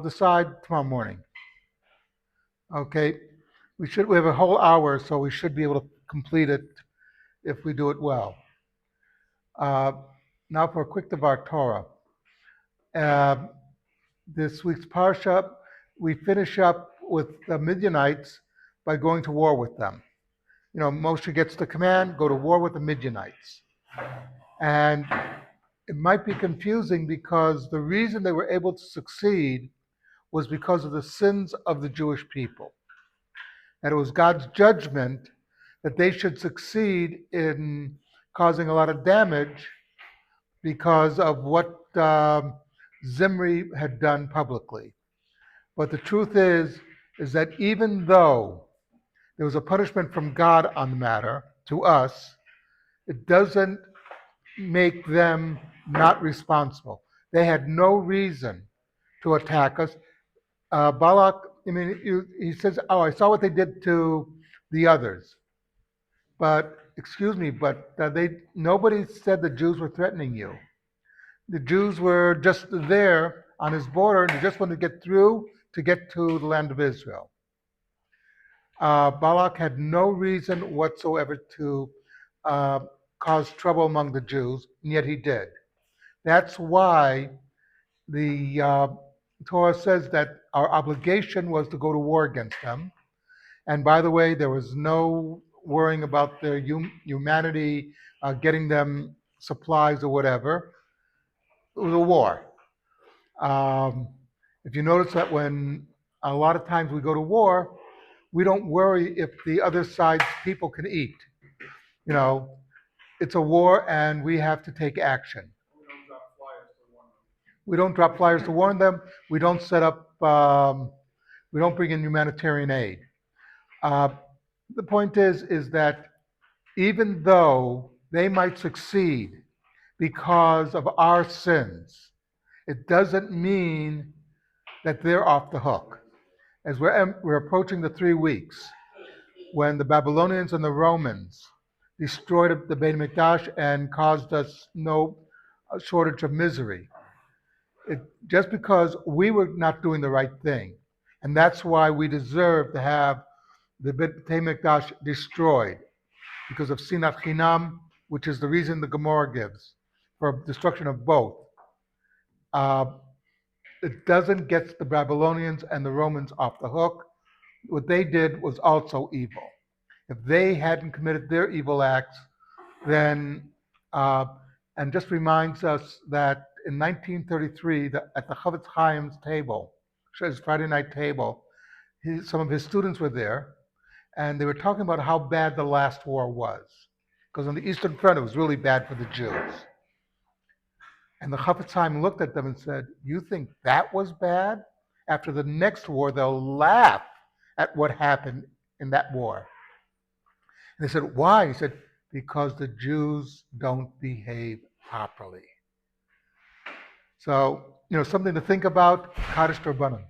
decide tomorrow morning. Okay, we have a whole hour, so we should be able to complete it if we do it well. Uh, Now for a quick Devar Torah. Uh, this week's parsha, we finish up with the Midianites by going to war with them. Moshe gets the command, go to war with the Midianites. And it might be confusing because the reason they were able to succeed was because of the sins of the Jewish people. And it was God's judgment that they should succeed in causing a lot of damage because of what Zimri had done publicly. But the truth is that even though there was a punishment from God on the matter to us, it doesn't make them not responsible. They had no reason to attack us. Balak, he says, "Oh, I saw what they did to the others." But excuse me, but nobody said the Jews were threatening you. The Jews were just there on his border, and they just wanted to get through to get to the land of Israel. Balak had no reason whatsoever to cause trouble among the Jews, and yet he did. That's why the Torah says that our obligation was to go to war against them. And by the way, there was no worrying about their humanity, getting them supplies or whatever. It was a war. If you notice that when a lot of times we go to war, we don't worry if the other side's people can eat. It's a war and we have to take action. We don't drop flyers to warn them. We don't set up, we don't bring in humanitarian aid. The point is that even though they might succeed because of our sins, it doesn't mean that they're off the hook. As we're approaching the 3 weeks, when the Babylonians and the Romans destroyed the Beit Mikdash and caused us no shortage of misery, just because we were not doing the right thing, and that's why we deserve to have the Beit Mikdash destroyed, because of Sinat Chinam, which is the reason the Gemara gives for destruction of both. It doesn't get the Babylonians and the Romans off the hook. What they did was also evil. If they hadn't committed their evil acts, then, and just reminds us that in 1933, at the Chavetz Chaim's table, his Friday night table, some of his students were there, and they were talking about how bad the last war was. Because on the Eastern Front, it was really bad for the Jews. And the Chavetz Chaim looked at them and said, "You think that was bad? After the next war, they'll laugh at what happened in that war." And they said, "Why?" He said, "Because the Jews don't behave properly." So, something to think about. Kaddish Rabbanan.